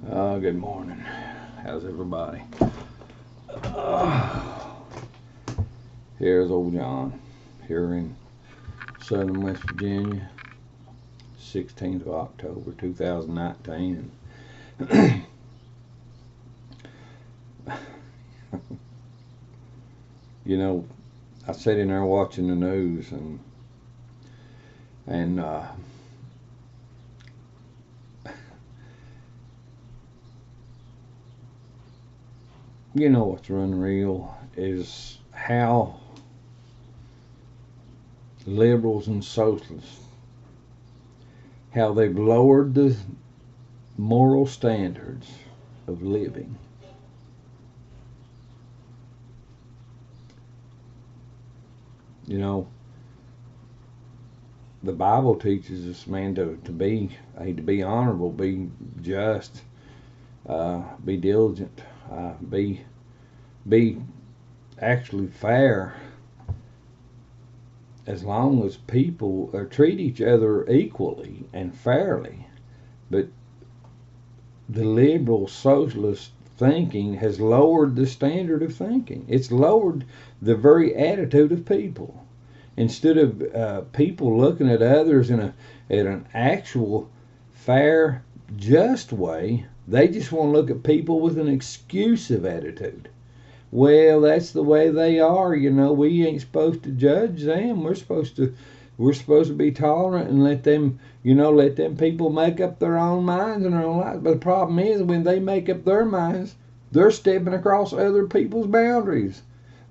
Good morning. How's everybody? Here's old John here in southern West Virginia, 16th of October 2019. You know, I sat in there watching the news and you know what's unreal is how liberals and socialists, how they've lowered the moral standards of living. You know, the Bible teaches us, man, to be honorable, be just, be diligent, be actually fair, as long as people treat each other equally and fairly. But the liberal socialist thinking has lowered the standard of thinking. It's lowered the very attitude of people. Instead of people looking at others in an actual fair, just way, they just want to look at people with an excusive attitude. Well, that's the way they are. You know, we ain't supposed to judge them. We're supposed to be tolerant and let them people make up their own minds and their own lives. But the problem is, when they make up their minds, they're stepping across other people's boundaries.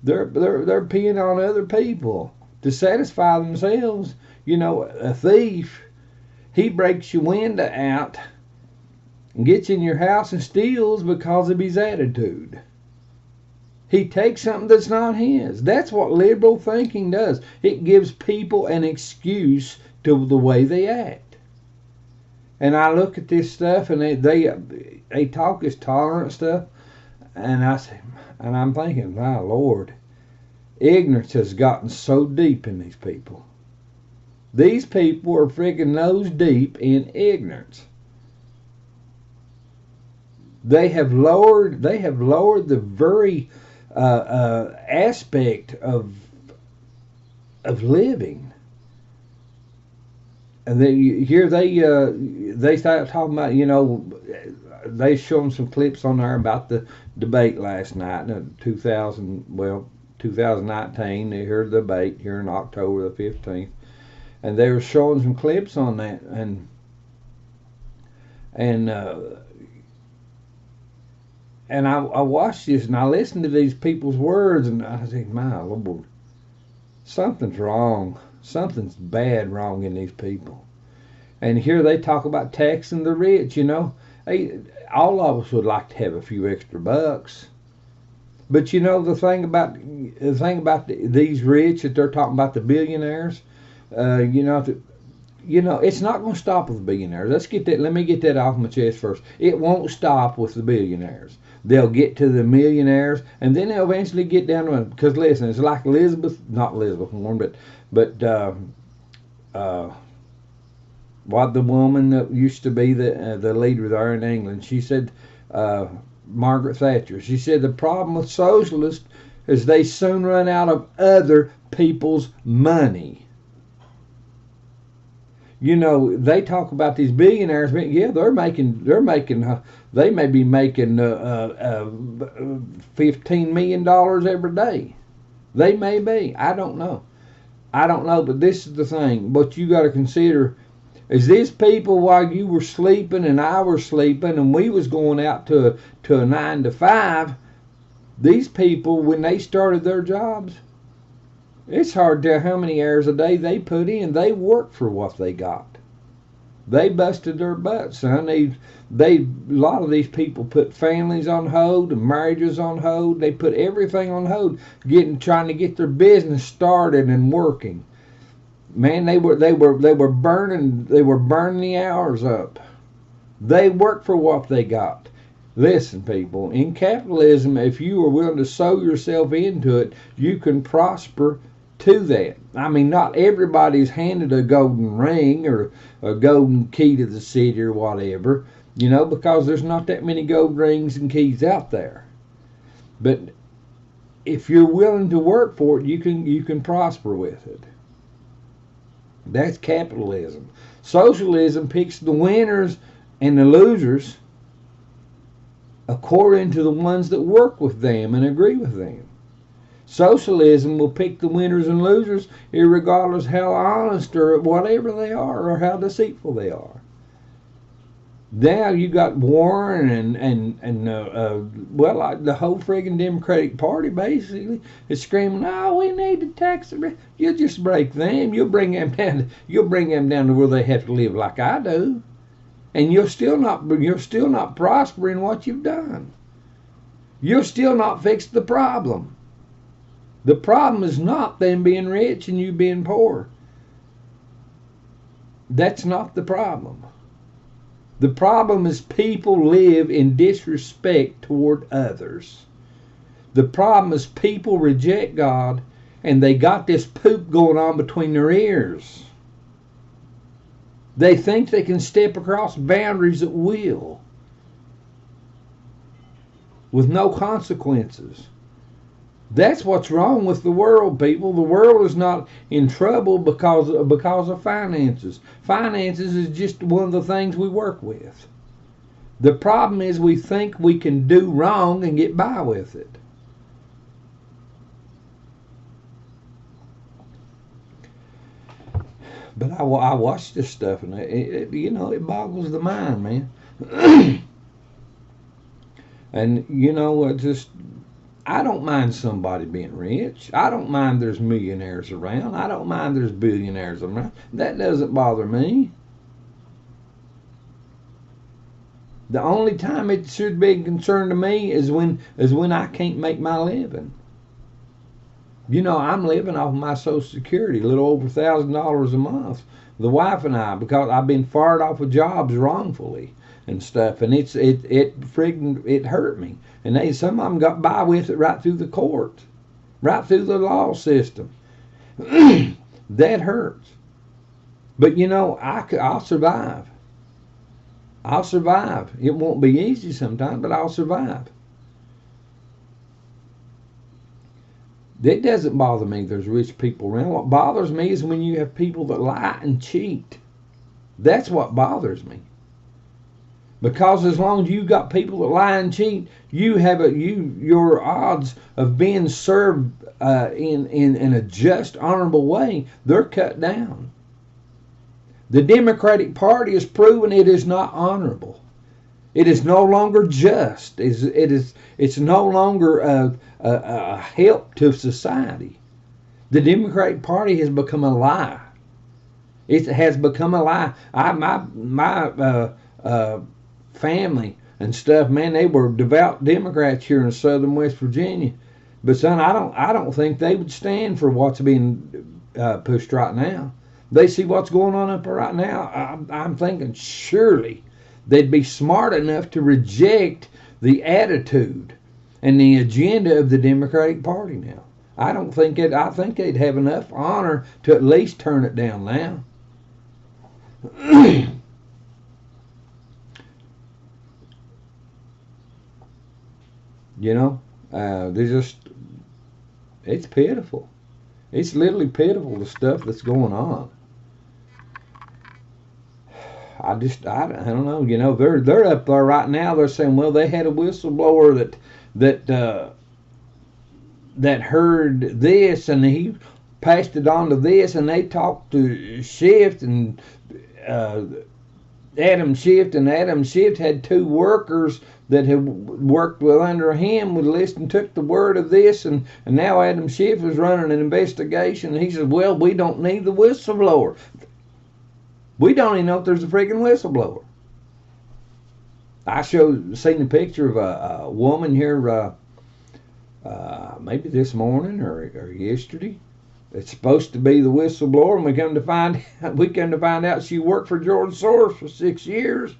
They're peeing on other people to satisfy themselves. You know, a thief, he breaks your window out and gets in your house and steals because of his attitude. He takes something that's not his. That's what liberal thinking does. It gives people an excuse to the way they act. And I look at this stuff, and they talk this tolerant stuff, and I'm thinking, my Lord, ignorance has gotten so deep in these people. These people are freaking nose deep in ignorance. They have lowered the very aspect of living. And they start talking about, you know, they showing some clips on there about the debate last night, 2019. They heard the debate here in October the 15th, and they were showing some clips on that, and I watched this and I listened to these people's words, and I think, my Lord, something's wrong. Something's bad wrong in these people. And here they talk about taxing the rich. You know, all of us would like to have a few extra bucks. But you know, the thing about these rich that they're talking about, the billionaires, you know, it's not going to stop with the billionaires. Let me get that off my chest first. It won't stop with the billionaires. They'll get to the millionaires, and then they'll eventually get down to, because listen, it's like not Elizabeth Warren, but what the woman that used to be the leader there in England, she said, Margaret Thatcher, she said the problem with socialists is they soon run out of other people's money. You know, they talk about these billionaires. Yeah, they may be making $15 million every day. They may be. I don't know. But this is the thing. What you got to consider is these people, while you were sleeping and I was sleeping and we was going out to a 9 to 5, these people, when they started their jobs, it's hard to tell how many hours a day they put in. They worked for what they got. They busted their butts, son. A lot of these people put families on hold and marriages on hold. They put everything on hold, trying to get their business started and working. Man, they were burning the hours up. They worked for what they got. Listen, people, in capitalism, if you are willing to sow yourself into it, you can prosper to that. I mean, not everybody's handed a golden ring or a golden key to the city or whatever. You know, because there's not that many gold rings and keys out there. But if you're willing to work for it, you can prosper with it. That's capitalism. Socialism picks the winners and the losers according to the ones that work with them and agree with them. Socialism will pick the winners and losers irregardless how honest or whatever they are or how deceitful they are. Now you got Warren and the whole friggin' Democratic Party basically is screaming, "Oh, we need to tax them." You just break them. You'll bring them down. You'll bring them down to where they have to live like I do, and you're still not prospering what you've done. You're still not fixed the problem. The problem is not them being rich and you being poor. That's not the problem. The problem is people live in disrespect toward others. The problem is people reject God and they got this poop going on between their ears. They think they can step across boundaries at will with no consequences. That's what's wrong with the world, people. The world is not in trouble because of finances. Finances is just one of the things we work with. The problem is we think we can do wrong and get by with it. But I watch this stuff and it boggles the mind, man. And I don't mind somebody being rich. I don't mind there's millionaires around. I don't mind there's billionaires around. That doesn't bother me. The only time it should be a concern to me is when I can't make my living. I'm living off my Social Security, a little over $1,000 a month. The wife and I, because I've been fired off of jobs wrongfully and stuff, and it hurt me. And some of them got by with it right through the court, right through the law system. That hurts. But I'll survive. I'll survive. It won't be easy sometimes, but I'll survive. It doesn't bother me there's rich people around. What bothers me is when you have people that lie and cheat. That's what bothers me. Because as long as you got people that lie and cheat, your odds of being served in a just, honorable way, they're cut down. The Democratic Party has proven it is not honorable. It is no longer just. It's no longer a help to society. The Democratic Party has become a lie. It has become a lie. My family and stuff, man, they were devout Democrats here in southern West Virginia. But son, I don't think they would stand for what's being pushed right now. They see what's going on up there right now. I'm thinking surely they'd be smart enough to reject the attitude and the agenda of the Democratic Party now. I think they'd have enough honor to at least turn it down now. It's pitiful. It's literally pitiful, the stuff that's going on. I don't know. They're up there right now. They're saying, well, they had a whistleblower that heard this and he passed it on to this, and they talked to Schiff and Adam Schiff, and Adam Schiff had two workers that had worked with under him with list and took the word of this, and now Adam Schiff is running an investigation, and he says, well, we don't need the whistleblower. We don't even know if there's a freaking whistleblower. I seen a picture of a woman here maybe this morning or yesterday. It's supposed to be the whistleblower, and we come to find out she worked for George Soros for 6 years.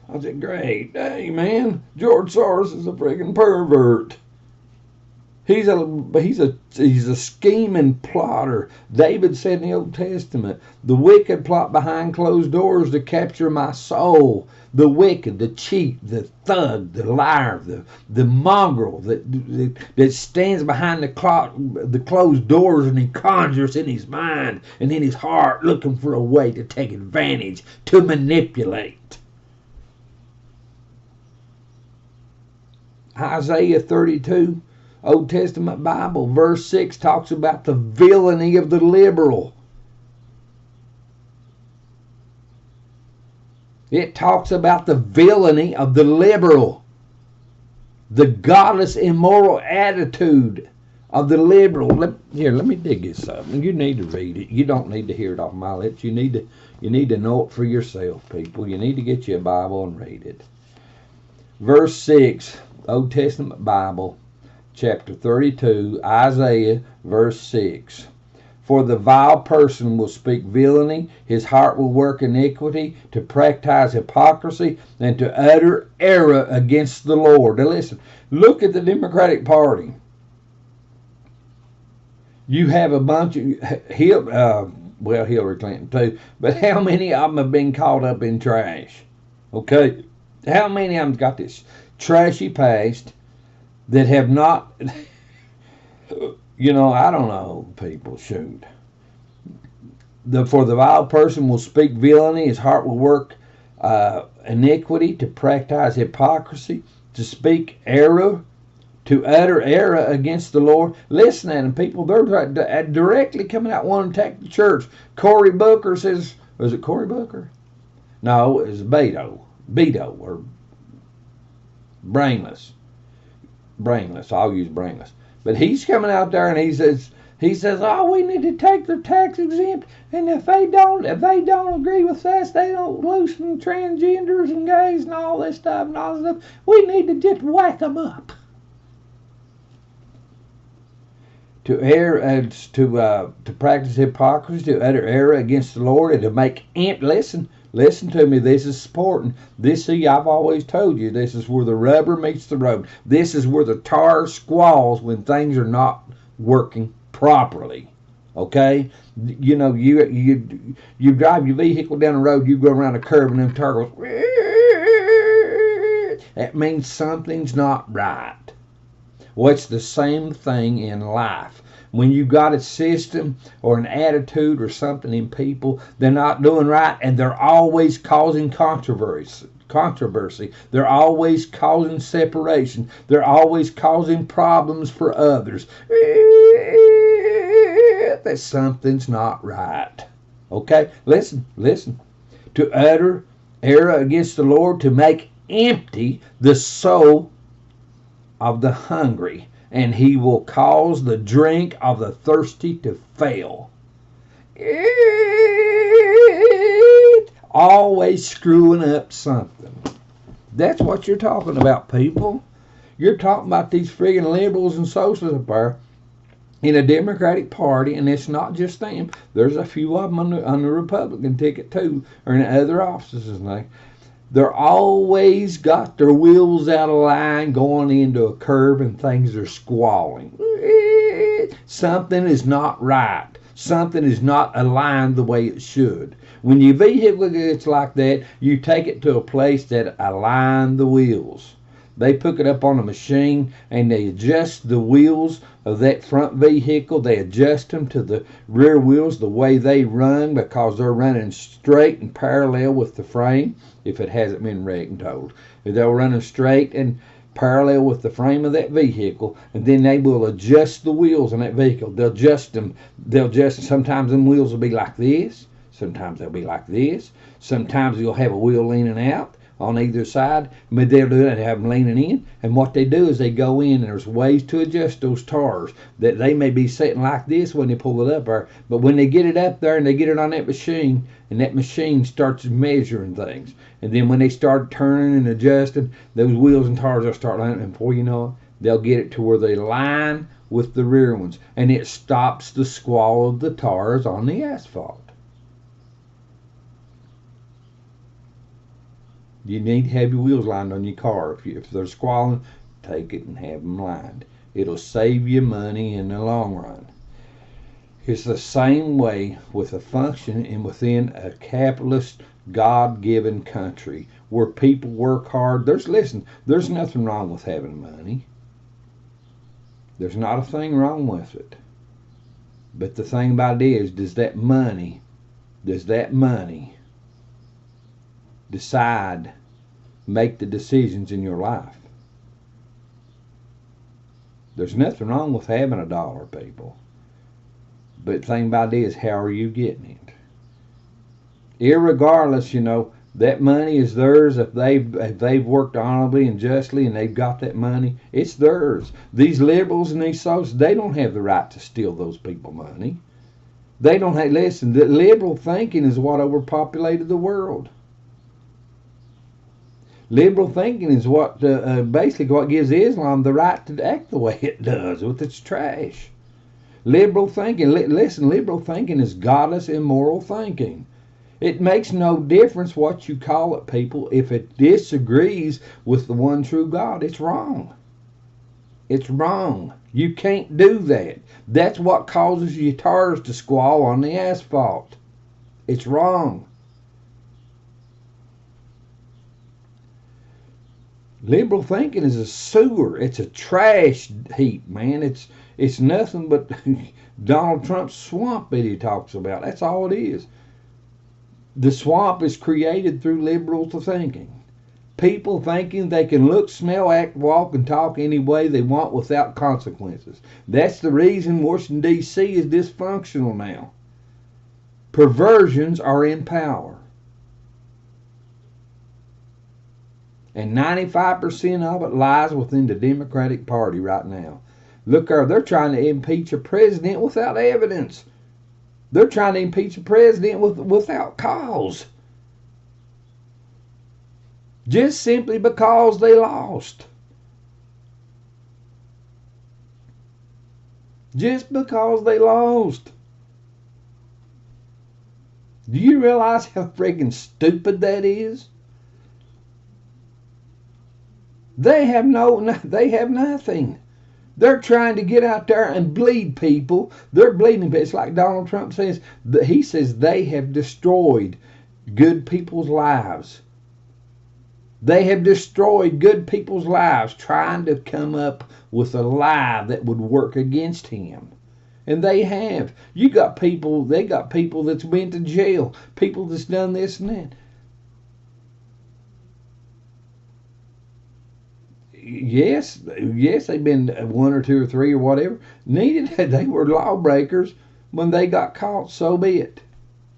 I said, great, hey man, George Soros is a friggin' pervert. He's a scheming plotter. David said in the Old Testament, the wicked plot behind closed doors to capture my soul. The wicked, the cheat, the thug, the liar, the mongrel that stands behind the closed doors, and he conjures in his mind and in his heart, looking for a way to take advantage, to manipulate. Isaiah 32, Old Testament Bible, verse 6 talks about the villainy of the liberal. It talks about the villainy of the liberal, the godless, immoral attitude of the liberal. Let me dig this up. You need to read it. You don't need to hear it off my lips. You need to know it for yourself, people. You need to get you a Bible and read it. Verse 6, Old Testament Bible, chapter 32, Isaiah, verse 6. For the vile person will speak villainy, his heart will work iniquity, to practice hypocrisy, and to utter error against the Lord. Now listen, look at the Democratic Party. You have a bunch of, Hillary Clinton too, but how many of them have been caught up in trash? Okay? How many of them got this trashy past that have not... I don't know, people, shoot. For the vile person will speak villainy, his heart will work iniquity, to practice hypocrisy, to speak error, to utter error against the Lord. Listen to them, people. They're directly coming out wanting to attack the church. Cory Booker says, was it Cory Booker? No, it was Beto, or Brainless. I'll use Brainless. But he's coming out there and he says, oh, we need to take their tax exempt, and if they don't agree with us, they don't loosen transgenders and gays and all this stuff and all this stuff. We need to just whack them up. To practice hypocrisy, to utter error against the Lord, and to make Listen to me, this is important. I've always told you, this is where the rubber meets the road. This is where the tar squalls when things are not working properly. Okay? You drive your vehicle down the road, you go around a curve, and then the tar goes... That means something's not right. Well, it's the same thing in life. When you got a system or an attitude or something in people, they're not doing right, and they're always causing controversy. They're always causing separation. They're always causing problems for others. That something's not right. Okay? Listen. To utter error against the Lord, to make empty the soul of the hungry, and he will cause the drink of the thirsty to fail. Always screwing up something. That's what you're talking about, people. You're talking about these friggin' liberals and socialists up there in a Democratic Party, and it's not just them. There's a few of them on the Republican ticket too, or in other offices and things. They're always got their wheels out of line, going into a curve, and things are squalling. Something is not right. Something is not aligned the way it should. When your vehicle gets like that, you take it to a place that align the wheels. They put it up on a machine and they adjust the wheels of that front vehicle. They adjust them to the rear wheels the way they run, because they're running straight and parallel with the frame. If it hasn't been wrecked and told, they're running straight and parallel with the frame of that vehicle, and then they will adjust the wheels on that vehicle. They'll adjust them. Sometimes them wheels will be like this. Sometimes they'll be like this. Sometimes you'll have a wheel leaning out on either side, but they'll do it and have them leaning in. And what they do is they go in, and there's ways to adjust those tires that they may be sitting like this when they pull it up there, but when they get it up there and they get it on that machine, and that machine starts measuring things, and then when they start turning and adjusting, those wheels and tires will start lining, and before you know it, they'll get it to where they line with the rear ones, and it stops the squall of the tires on the asphalt. You need to have your wheels lined on your car. If they're squalling, take it and have them lined. It'll save you money in the long run. It's the same way with a function and within a capitalist, God-given country where people work hard. There's nothing wrong with having money. There's not a thing wrong with it. But the thing about it is, does that money make the decisions in your life? There's nothing wrong with having a dollar, people. But the thing about it is, how are you getting it? Irregardless, that money is theirs. If they've worked honorably and justly and they've got that money, it's theirs. These liberals and these socialists, they don't have the right to steal those people's money. They don't have, listen, the liberal thinking is what overpopulated the world. Liberal thinking is what basically what gives Islam the right to act the way it does with its trash. Liberal thinking, liberal thinking is godless, immoral thinking. It makes no difference what you call it, people. If it disagrees with the one true God, it's wrong. It's wrong. You can't do that. That's what causes your tires to squall on the asphalt. It's wrong. Liberal thinking is a sewer. It's a trash heap, man. It's nothing but Donald Trump's swamp that he talks about. That's all it is. The swamp is created through liberal thinking. People thinking they can look, smell, act, walk, and talk any way they want without consequences. That's the reason Washington, D.C. is dysfunctional now. Perversions are in power. And 95% of it lies within the Democratic Party right now. Look, they're trying to impeach a president without evidence. They're trying to impeach a president without cause. Just simply because they lost. Just because they lost. Do you realize how freaking stupid that is? They have nothing. They're trying to get out there and bleed people. They're bleeding. It's like Donald Trump says. He says they have destroyed good people's lives. They have destroyed good people's lives trying to come up with a lie that would work against him. And they have. They got people that's been to jail. People that's done this and that. Yes, they've been one or two or three or whatever. They were lawbreakers when they got caught, so be it.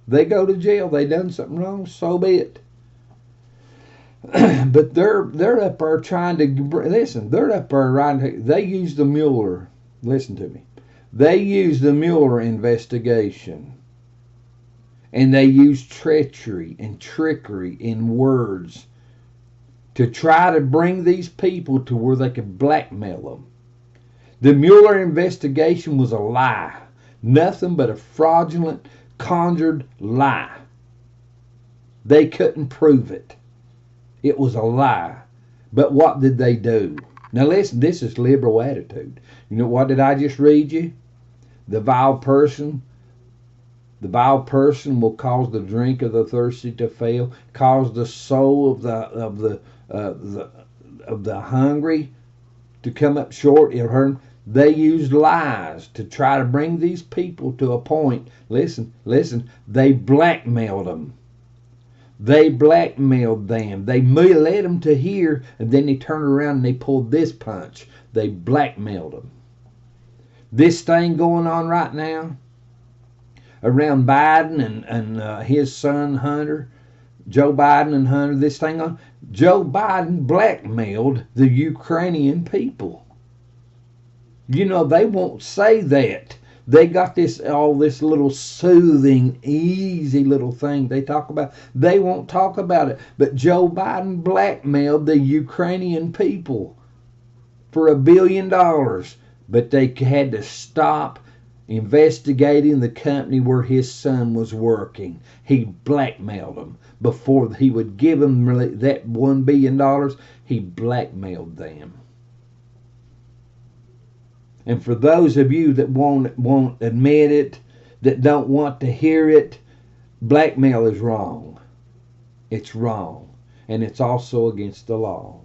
They go to jail, they done something wrong, so be it. But they're up there trying to, listen, they're up there they use the Mueller, listen to me. They use the Mueller investigation. And they use treachery and trickery in words to try to bring these people to where they could blackmail them. The Mueller investigation was a lie. Nothing but a fraudulent, conjured lie. They couldn't prove it. It was a lie. But what did they do? Now listen, this is liberal attitude. You know what did I just read you? The vile person will cause the drink of the thirsty to fail, cause the soul of the hungry to come up short. They used lies to try to bring these people to a point. Listen, they blackmailed them. They blackmailed them. They led them to here, and then they turned around and they pulled this punch. They blackmailed them. This thing going on right now around Biden and his son Hunter, Joe Biden and Hunter, this thing on, Joe Biden blackmailed the Ukrainian people. They won't say that. They got all this little soothing, easy little thing they talk about. They won't talk about it. But Joe Biden blackmailed the Ukrainian people for $1 billion. But they had to stop investigating the company where his son was working. He blackmailed them. Before he would give them that $1 billion, he blackmailed them. And for those of you that won't admit it, that don't want to hear it, blackmail is wrong. It's wrong. And it's also against the law.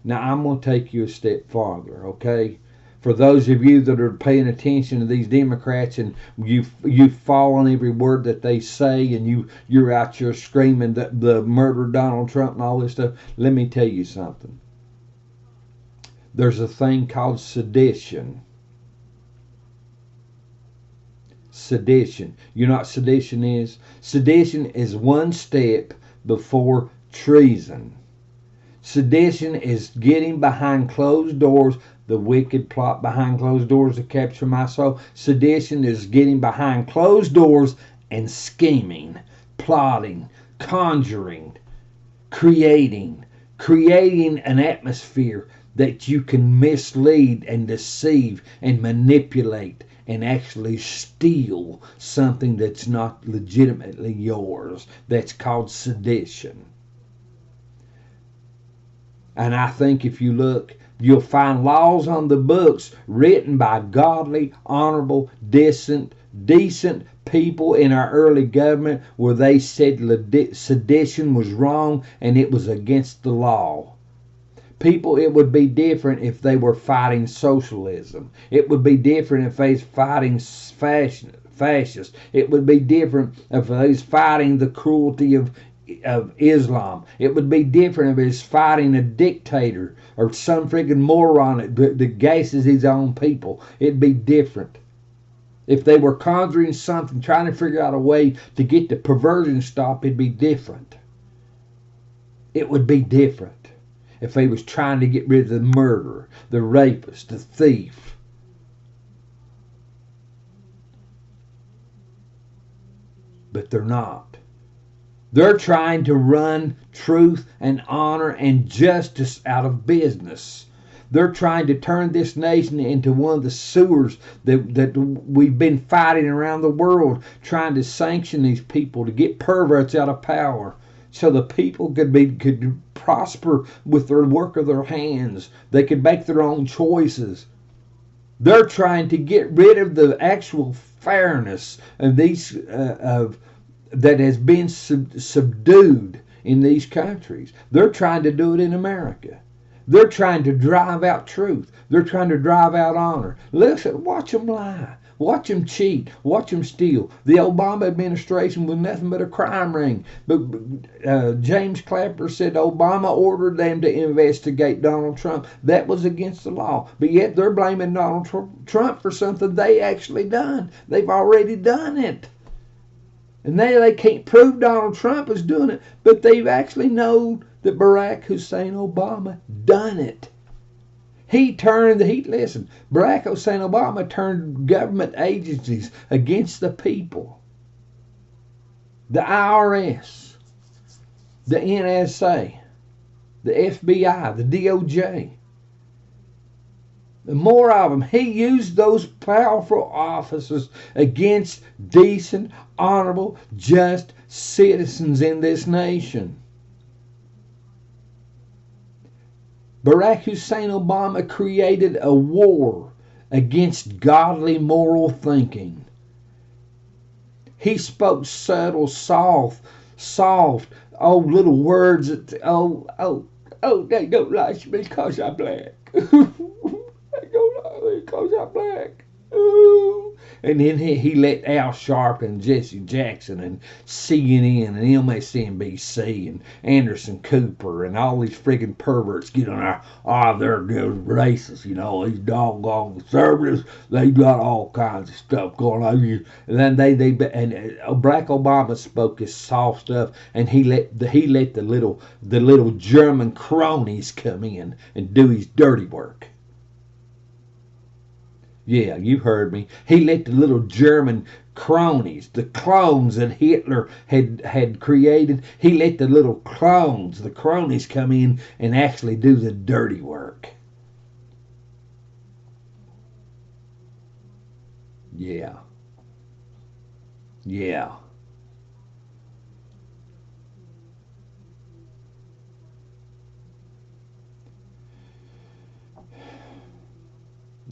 Now, I'm going to take you a step farther, okay? For those of you that are paying attention to these Democrats and you fall on every word that they say and you're out here screaming the murder Donald Trump and all this stuff, let me tell you something. There's a thing called sedition. Sedition. You know what sedition is? Sedition is one step before treason. Sedition is getting behind closed doors, the wicked plot behind closed doors to capture my soul. Sedition is getting behind closed doors and scheming, plotting, conjuring, creating an atmosphere that you can mislead and deceive and manipulate and actually steal something that's not legitimately yours. That's called sedition. And I think if you look, you'll find laws on the books written by godly, honorable, decent people in our early government where they said sedition was wrong and it was against the law. People, it would be different if they were fighting socialism. It would be different if they was fighting fascists. It would be different if they was fighting the cruelty of Islam. It would be different if it's fighting a dictator or some freaking moron that gasses his own people. It'd be different. If they were conjuring something, trying to figure out a way to get the perversion stopped, it'd be different. It would be different if they was trying to get rid of the murderer, the rapist, the thief. But they're not. They're trying to run truth and honor and justice out of business. They're trying to turn this nation into one of the sewers that we've been fighting around the world, trying to sanction these people to get perverts out of power so the people could prosper with their work of their hands. They could make their own choices. They're trying to get rid of the actual fairness of these that has been subdued in these countries. They're trying to do it in America. They're trying to drive out truth. They're trying to drive out honor. Listen, watch them lie. Watch them cheat. Watch them steal. The Obama administration was nothing but a crime ring. But James Clapper said Obama ordered them to investigate Donald Trump. That was against the law. But yet they're blaming Donald Trump for something they actually done. They've already done it. And they can't prove Donald Trump is doing it, but they've actually known that Barack Hussein Obama done it. Listen, Barack Hussein Obama turned government agencies against the people. The IRS, the NSA, the FBI, the DOJ. The more of them. He used those powerful officers against decent, honorable, just citizens in this nation. Barack Hussein Obama created a war against godly moral thinking. He spoke subtle, soft, little words that, they don't like me because I'm black. Because I'm black. Ooh. And then he let Al Sharpton and Jesse Jackson and CNN and MSNBC and Anderson Cooper and all these friggin' perverts get on they're good racists, these doggone conservatives, they got all kinds of stuff going on. And then Barack Obama spoke his soft stuff, and he let the little German cronies come in and do his dirty work. Yeah, you heard me. He let the little German cronies, the clones that Hitler had created, he let the little clones, the cronies, come in and actually do the dirty work. Yeah. Yeah.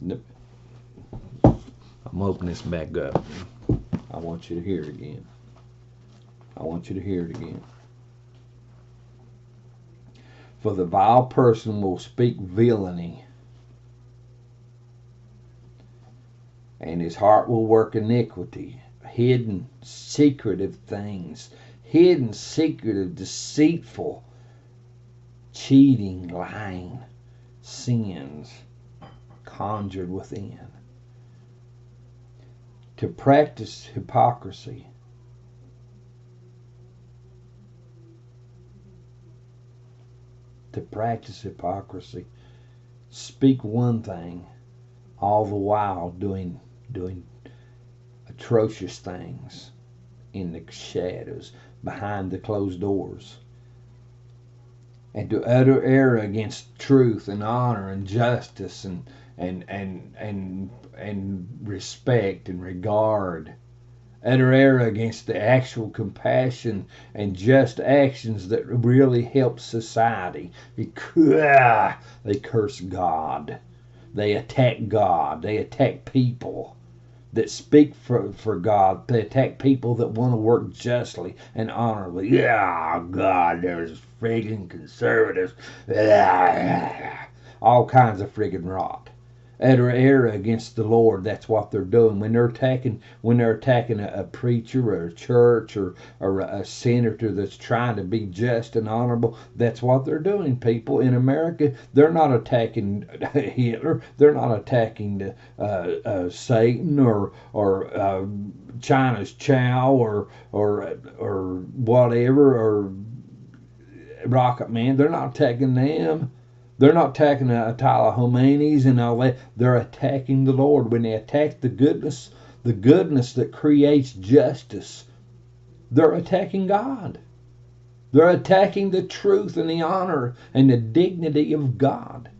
I'm opening this back up. I want you to hear it again. I want you to hear it again. For the vile person will speak villainy, and his heart will work iniquity, hidden, secretive things, hidden, secretive, deceitful, cheating, lying, sins conjured within. To practice hypocrisy. To practice hypocrisy. Speak one thing, all the while doing atrocious things in the shadows, behind the closed doors. And to utter error against truth and honor and justice and respect and regard. Utter error against the actual compassion and just actions that really help society. They curse God. They attack God. They attack people that speak for God. They attack people that want to work justly and honorably. Yeah, God, there's friggin' conservatives. All kinds of friggin' rot. Utter error against the Lord. That's what they're doing when they're attacking a preacher or a church or a senator that's trying to be just and honorable. That's what they're doing, people. In America, they're not attacking Hitler. They're not attacking Satan or China's Chow or whatever, or Rocket Man. They're not attacking them. They're not attacking Ayatollah Khomeini's and all that. They're attacking the Lord. When they attack the goodness that creates justice, they're attacking God. They're attacking the truth and the honor and the dignity of God.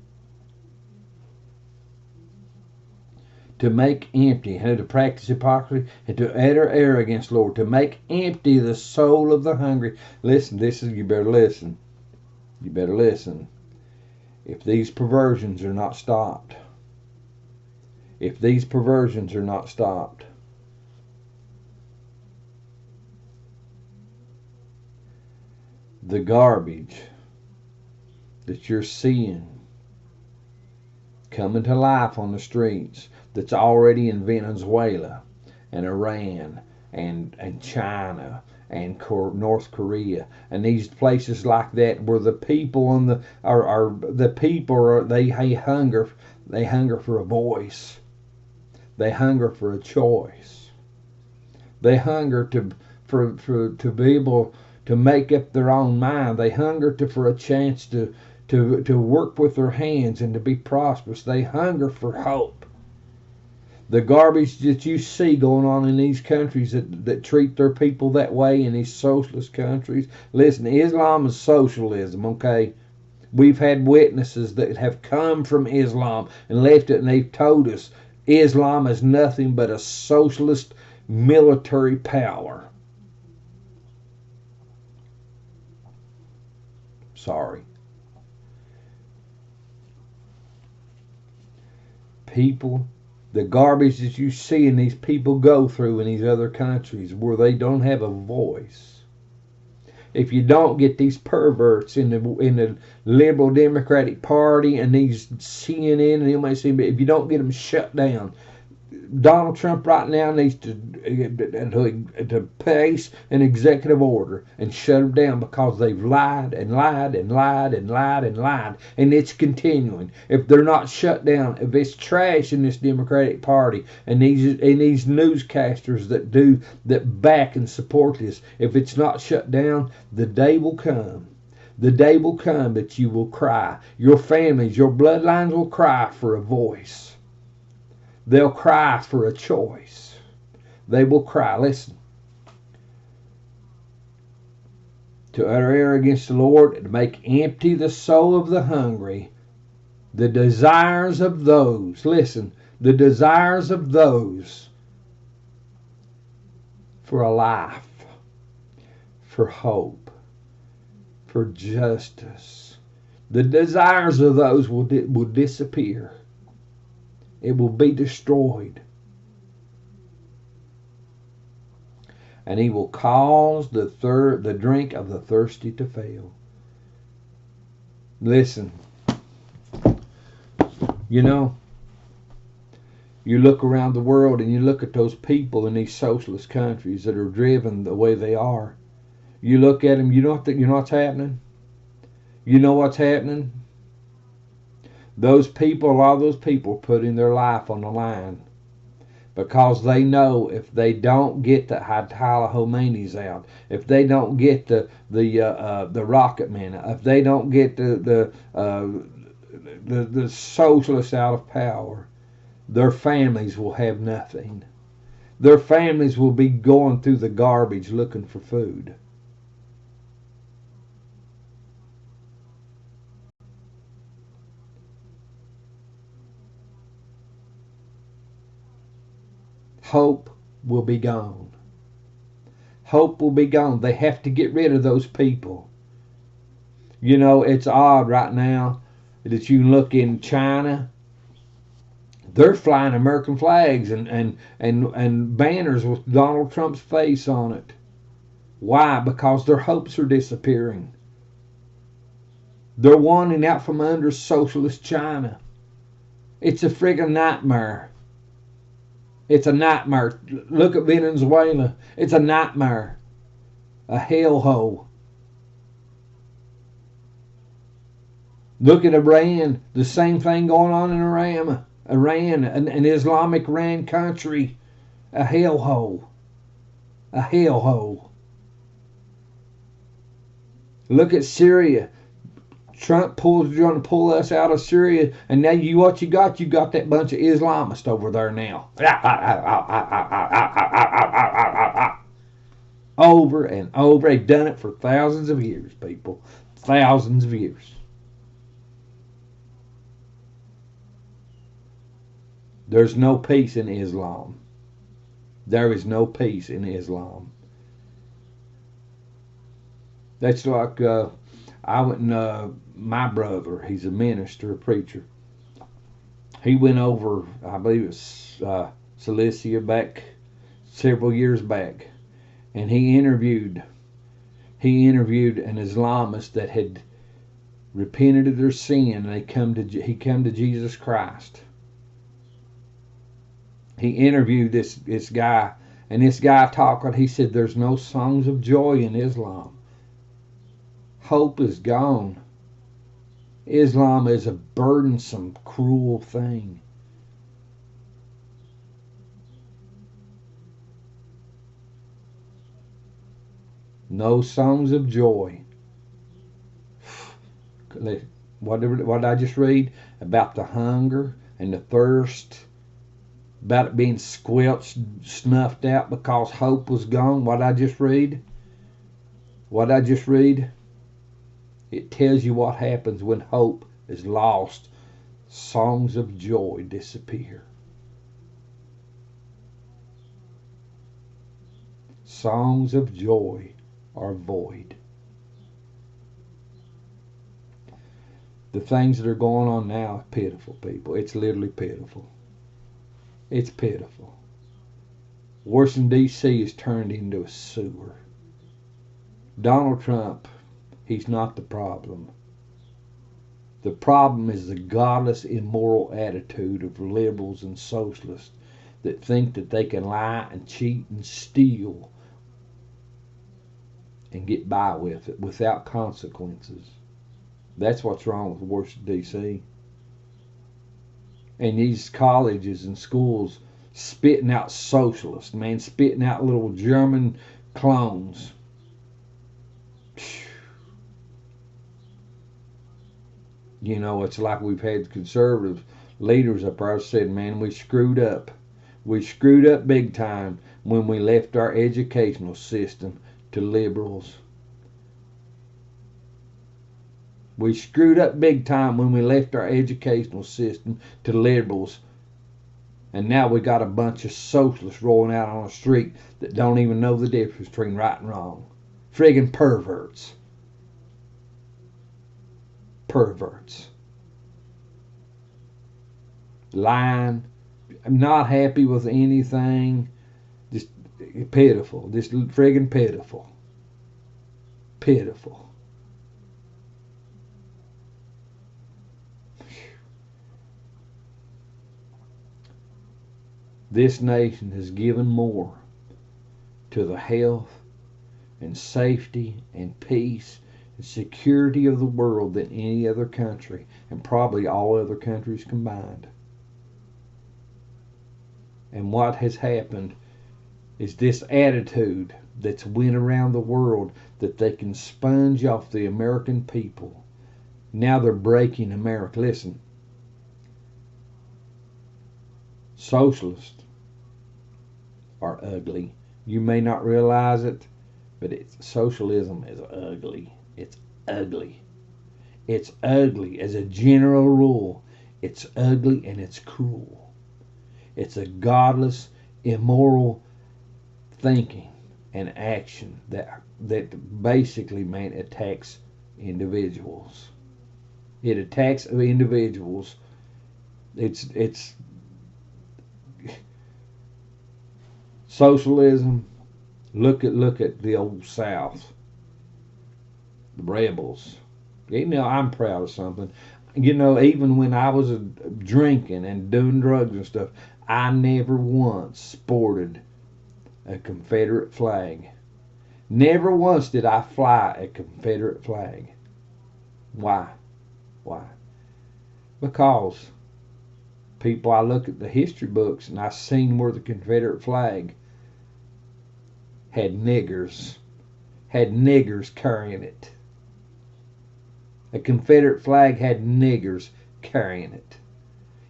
To make empty, and to practice hypocrisy, and to utter error against the Lord, to make empty the soul of the hungry. Listen, you better listen. You better listen. If these perversions are not stopped, the garbage that you're seeing coming to life on the streets, that's already in Venezuela and Iran and China and North Korea and these places like that, where the people they hunger for a voice, they hunger for a choice, they hunger to be able to make up their own mind, they hunger for a chance to work with their hands and to be prosperous, they hunger for hope. The garbage that you see going on in these countries that treat their people that way, in these socialist countries. Listen, Islam is socialism, okay? We've had witnesses that have come from Islam and left it, and they've told us Islam is nothing but a socialist military power. Sorry. People, the garbage that you see and these people go through in these other countries where they don't have a voice. If you don't get these perverts in the liberal Democratic Party and these CNN and MSNBC, if you don't get them shut down, Donald Trump right now needs to pass an executive order and shut them down, because they've lied and lied and lied and lied and lied, and it's continuing. If they're not shut down, if it's trash in this Democratic Party and these newscasters that back and support this, if it's not shut down, the day will come. The day will come that you will cry. Your families, your bloodlines will cry for a voice. They'll cry for a choice. They will cry. Listen. To utter error against the Lord, to make empty the soul of the hungry, the desires of those, listen, the desires of those for a life, for hope, for justice. The desires of those will disappear. It will be destroyed. And he will cause the drink of the thirsty to fail. Listen, you know, you look around the world and you look at those people in these socialist countries that are driven the way they are. You look at them, you know what's happening? You know what's happening? Those people, a lot of those people, are putting their life on the line because they know if they don't get the Ayatollah Khomeini's out, if they don't get the rocket men, if they don't get the socialists out of power, their families will have nothing. Their families will be going through the garbage looking for food. Hope will be gone. Hope will be gone. They have to get rid of those people. You know, it's odd right now that you look in China. They're flying American flags and banners with Donald Trump's face on it. Why? Because their hopes are disappearing. They're wanting out from under socialist China. It's a friggin' nightmare. It's a nightmare. Look at Venezuela. It's a nightmare. A hellhole. Look at Iran. The same thing going on in Iran. Iran, an Islamic Iran country. A hellhole. A hellhole. Look at Syria. Trump trying to pull us out of Syria, and now what you got? You got that bunch of Islamists over there now. Over and over. They've done it for thousands of years, people. Thousands of years. There's no peace in Islam. There is no peace in Islam. That's like I went and my brother, he's a minister, a preacher. He went over, I believe it was Cilicia back several years back, and he interviewed an Islamist that had repented of their sin, and he come to Jesus Christ. He interviewed this guy, and this guy talked. He said, "There's no songs of joy in Islam. Hope is gone. Islam is a burdensome, cruel thing." No songs of joy. What did I just read? About the hunger and the thirst, about it being squelched, snuffed out because hope was gone. What did I just read? What did I just read? It tells you what happens when hope is lost. Songs of joy disappear. Songs of joy are void. The things that are going on now are pitiful, people. It's literally pitiful. It's pitiful. Washington, D.C. is turned into a sewer. Donald Trump, he's not the problem. The problem is the godless, immoral attitude of liberals and socialists that think that they can lie and cheat and steal and get by with it without consequences. That's what's wrong with Washington, D.C. And these colleges and schools spitting out socialists, man, spitting out little German clones. You know, it's like we've had conservative leaders up there said, man, we screwed up. We screwed up big time when we left our educational system to liberals. We screwed up big time when we left our educational system to liberals. And now we got a bunch of socialists rolling out on the street that don't even know the difference between right and wrong. Friggin' perverts. Perverts. Lying, not happy with anything. Just pitiful. Just friggin' pitiful. Pitiful. This nation has given more to the health and safety and peace and security of the world than any other country, and probably all other countries combined. And what has happened is this attitude that's went around the world that they can sponge off the American people. Now they're breaking America. Listen, socialists are ugly. You may not realize it, but socialism is ugly. It's ugly. It's ugly. As a general rule, it's ugly and it's cruel. It's a godless, immoral thinking and action that basically, man, attacks individuals. It attacks individuals. It's socialism. Look at the old South, the rebels. You know, I'm proud of something. You know, even when I was drinking and doing drugs and stuff, I never once sported a Confederate flag. Never once did I fly a Confederate flag. Why? Why? Because people, I look at the history books and I seen where the Confederate flag had niggers carrying it. A Confederate flag had niggers carrying it.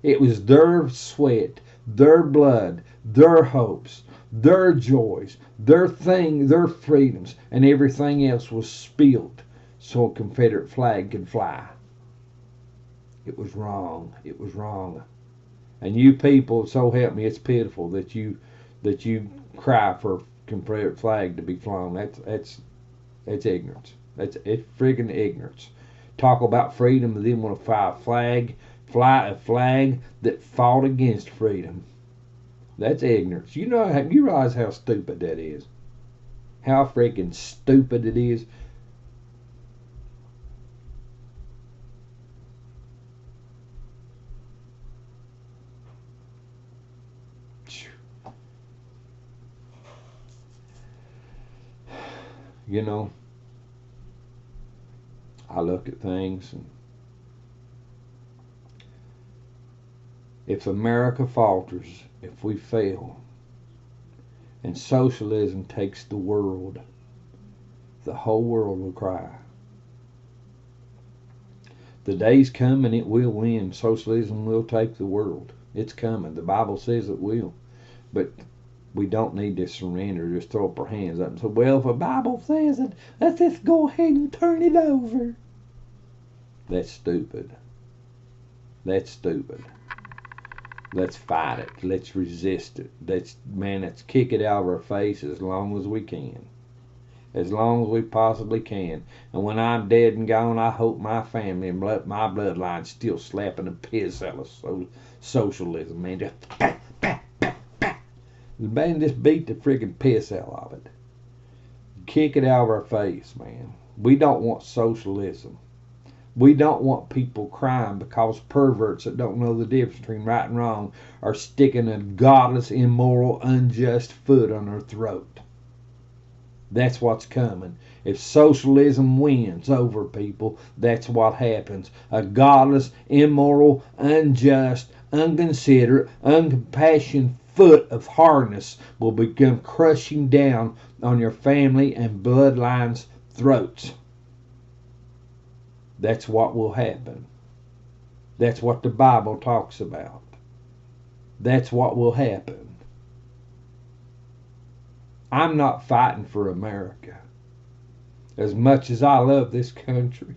It was their sweat, their blood, their hopes, their joys, their freedoms, and everything else was spilled so a Confederate flag could fly. It was wrong. It was wrong. And you people, so help me, it's pitiful that you cry for a Confederate flag to be flown. That's ignorance. It's friggin' ignorance. Talk about freedom and then want to fly a flag that fought against freedom. That's ignorance. You realize how stupid that is. How freaking stupid it is. You know, I look at things, and if America falters, if we fail, and socialism takes the world, the whole world will cry. The day's coming, it will win. Socialism will take the world. It's coming. The Bible says it will. But we don't need to surrender, just throw up our hands up and say, well, if the Bible says it, let's just go ahead and turn it over. That's stupid. That's stupid. Let's fight it. Let's resist it. Let's kick it out of our face as long as we can. As long as we possibly can. And when I'm dead and gone, I hope my family and my bloodline's still slapping the piss out of socialism, man. Just man, just beat the friggin' piss out of it. Kick it out of our face, man. We don't want socialism. We don't want people crying because perverts that don't know the difference between right and wrong are sticking a godless, immoral, unjust foot on our throat. That's what's coming. If socialism wins over people, that's what happens. A godless, immoral, unjust, unconsiderate, uncompassionate foot of hardness will become crushing down on your family and bloodline's throats. That's what will happen. That's what the Bible talks about. That's what will happen. I'm not fighting for America. As much as I love this country,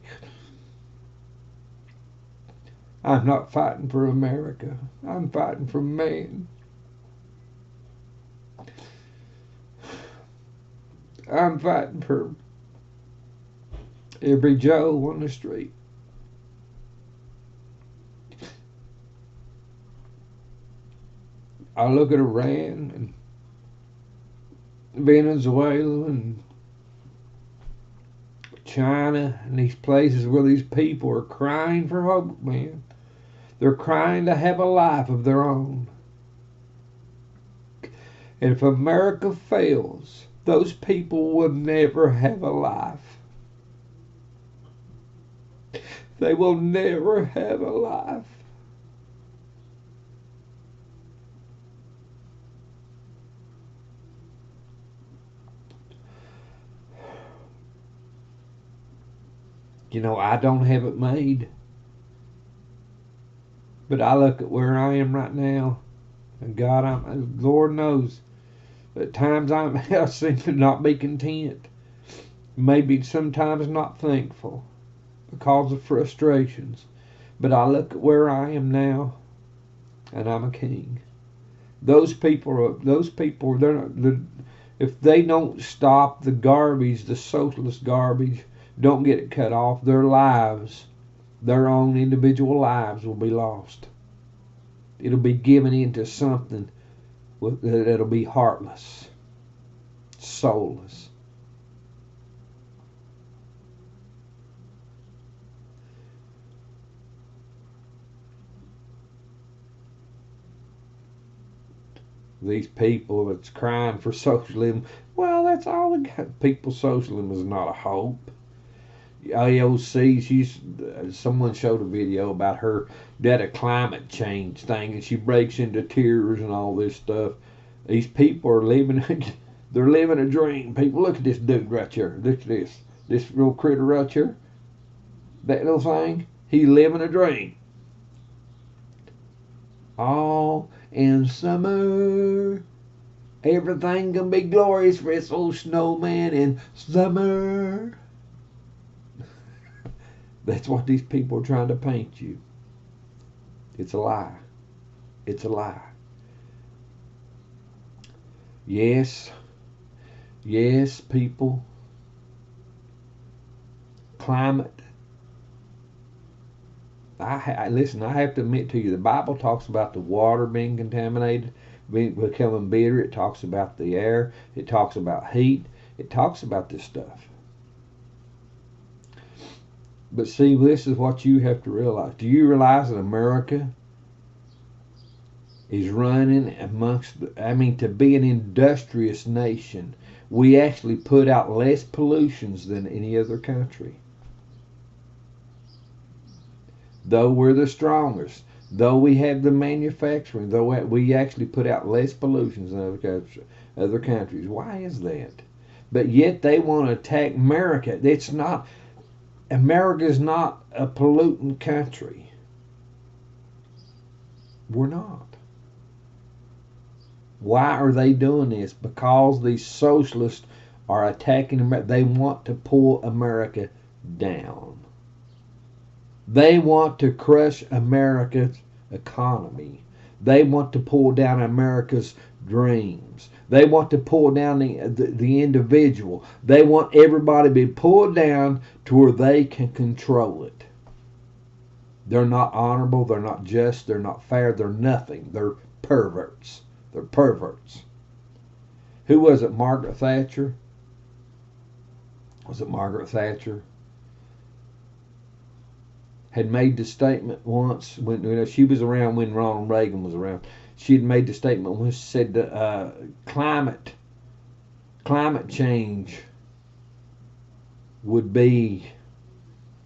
I'm not fighting for America. I'm fighting for man. I'm fighting for every Joe on the street. I look at Iran and Venezuela and China and these places where these people are crying for hope, man. They're crying to have a life of their own. And if America fails, those people will never have a life. They will never have a life. You know, I don't have it made. But I look at where I am right now, and God, Lord knows, at times I seem to not be content. Maybe sometimes not thankful because of frustrations. But I look at where I am now, and I'm a king. Those people, they're not, if they don't stop the garbage, the socialist garbage, don't get it cut off, their lives, their own individual lives will be lost. It'll be given into something that'll be heartless, soulless. These people that's crying for socialism, well, that's all they got. People, socialism is not a hope. AOC, someone showed a video about her that a climate change thing, and she breaks into tears and all this stuff. These people are living, they're living a dream. People, look at this dude right here. Look at this little critter right here. That little thing, he's living a dream. All in summer, everything gonna be glorious for this old snowman in summer. That's what these people are trying to paint you. It's a lie. It's a lie. Yes, people. Climate. Listen, I have to admit to you, the Bible talks about the water being contaminated, becoming bitter. It talks about the air. It talks about heat. It talks about this stuff. But see, this is what you have to realize. Do you realize that America is running amongst, to be an industrious nation, we actually put out less pollutions than any other country. Though we're the strongest, though we have the manufacturing, though we actually put out less pollutions than other countries. Why is that? But yet they want to attack America. It's not. America is not a pollutant country. We're not. Why are they doing this? Because these socialists are attacking America. They want to pull America down. They want to crush America's economy. They want to pull down America's dreams. They want to pull down the individual. They want everybody to be pulled down to where they can control it. They're not honorable. They're not just. They're not fair. They're nothing. They're perverts. They're perverts. Who was it? Margaret Thatcher? Was it Margaret Thatcher? Had made the statement once when she was around when Ronald Reagan was around. She had made the statement when she said climate change would be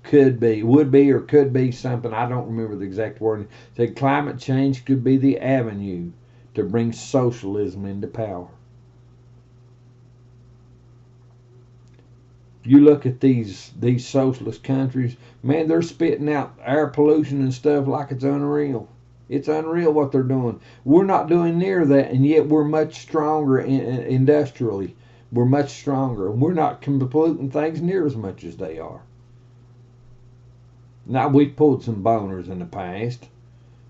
something. I don't remember the exact word. Said climate change could be the avenue to bring socialism into power. You look at these socialist countries, man, they're spitting out air pollution and stuff like it's unreal. It's unreal what they're doing. We're not doing near that, and yet we're much stronger industrially. We're much stronger, and we're not polluting things near as much as they are. Now, we've pulled some boners in the past.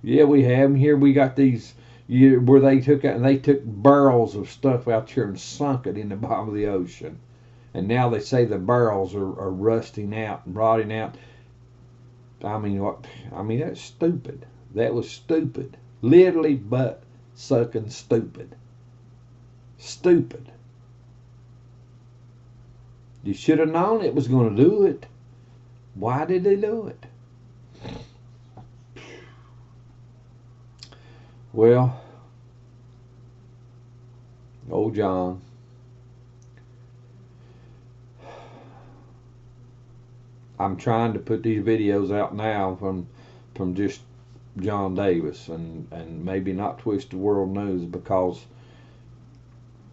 Yeah, we have. Here we got these where they took barrels of stuff out here and sunk it in the bottom of the ocean. And now they say the barrels are rusting out and rotting out. That's stupid. That was stupid. Literally, but sucking stupid. Stupid. You should have known it was going to do it. Why did they do it? Well, old John. I'm trying to put these videos out now from just John Davis and maybe not Twist the World News, because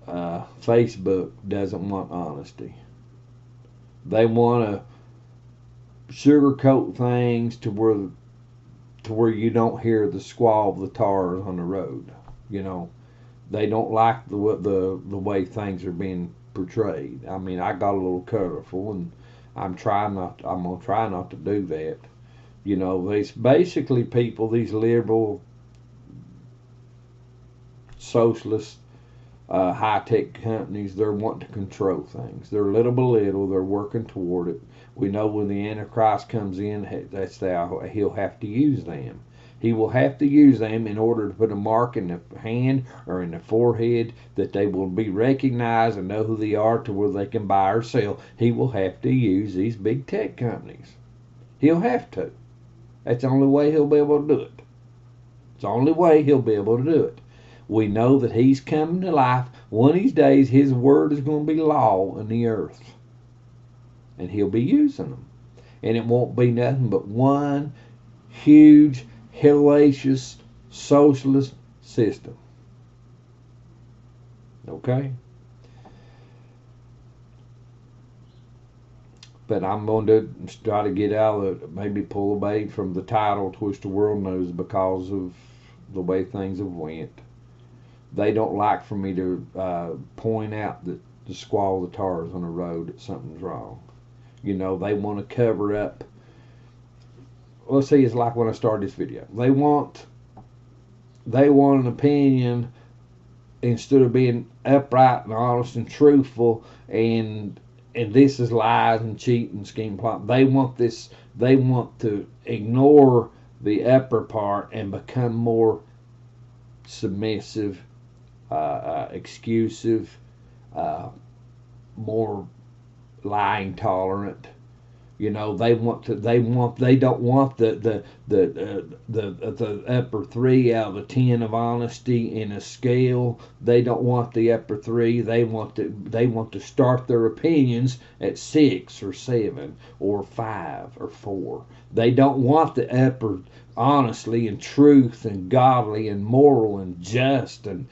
Facebook doesn't want honesty. They want to sugarcoat things to where you don't hear the squall of the tires on the road. You know, they don't like the way things are being portrayed. I mean, I got a little colorful, and I'm gonna try not to do that. You know, these basically people, these liberal, socialist, high-tech companies, they're wanting to control things. They're little by little, they're working toward it. We know when the Antichrist comes in, that's how he'll have to use them. He will have to use them in order to put a mark in the hand or in the forehead that they will be recognized and know who they are, to where they can buy or sell. He will have to use these big tech companies. He'll have to. That's the only way he'll be able to do it. It's the only way he'll be able to do it. We know that he's coming to life. One of these days, his word is going to be law in the earth. And he'll be using them. And it won't be nothing but one huge, hellacious, socialist system. Okay? But I'm going to try to get out of it, maybe pull away from the title Twist the World News, because of the way things have went. They don't like for me to point out that the squall of the tires on the road, that something's wrong. You know, they want to cover up. Let's see, it's like when I started this video. They want an opinion instead of being upright and honest and truthful, and this is lies and cheat and scheme plot. They want this. They want to ignore the upper part and become more submissive, excusive, more lying tolerant. You know, they don't want the upper 3 out of 10 of honesty in a scale. They don't want the upper 3. They want to start their opinions at 6 or 7 or 5 or 4. They don't want the upper honestly and truth and godly and moral and just and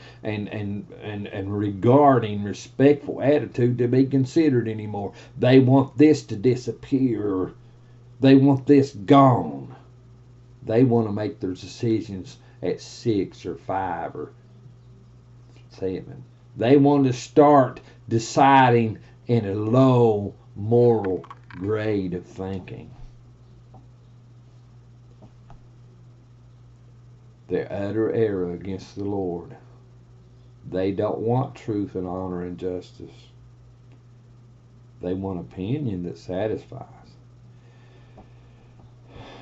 regarding respectful attitude to be considered anymore. They want this to disappear. They want this gone. They want to make their decisions at 6 or 5 or 7. They want to start deciding in a low moral grade of thinking. Their utter error against the Lord. They don't want truth and honor and justice. They want opinion that satisfies.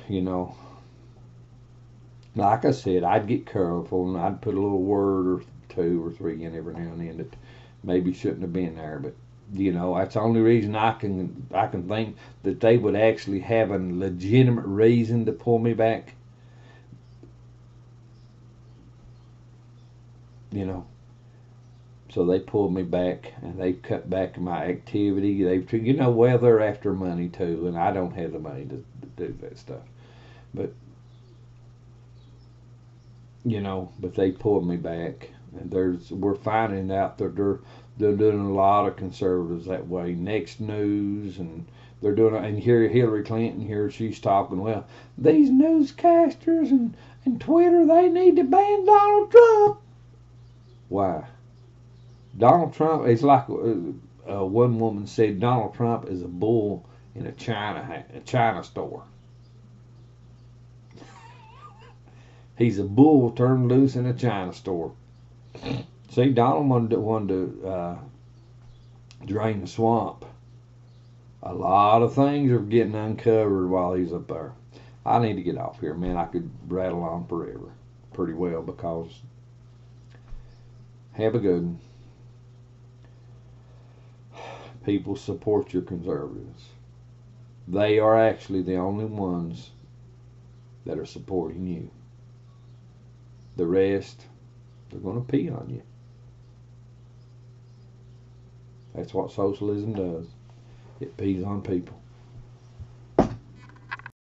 You know, like I said, I'd get colorful and I'd put a little word or 2 or 3 in every now and then that maybe shouldn't have been there, but you know, that's the only reason I can think that they would actually have a legitimate reason to pull me back. You know, so they pulled me back and they cut back my activity. You know, well, they're after money too, and I don't have the money to do that stuff. But you know, but they pulled me back, and we're finding out that they're doing a lot of conservatives that way. Next News, and they're doing it. And here Hillary Clinton here, she's talking. Well, these newscasters and Twitter, they need to ban Donald Trump. Why? Donald Trump is like one woman said. Donald Trump is a bull in a China store. He's a bull turned loose in a China store. See, Donald wanted to drain the swamp. A lot of things are getting uncovered while he's up there. I need to get off here, man. I could rattle on forever, pretty well, because Have a good one. People support your conservatives. They are actually the only ones that are supporting you. The rest, they're going to pee on you. That's what socialism does. It pees on people.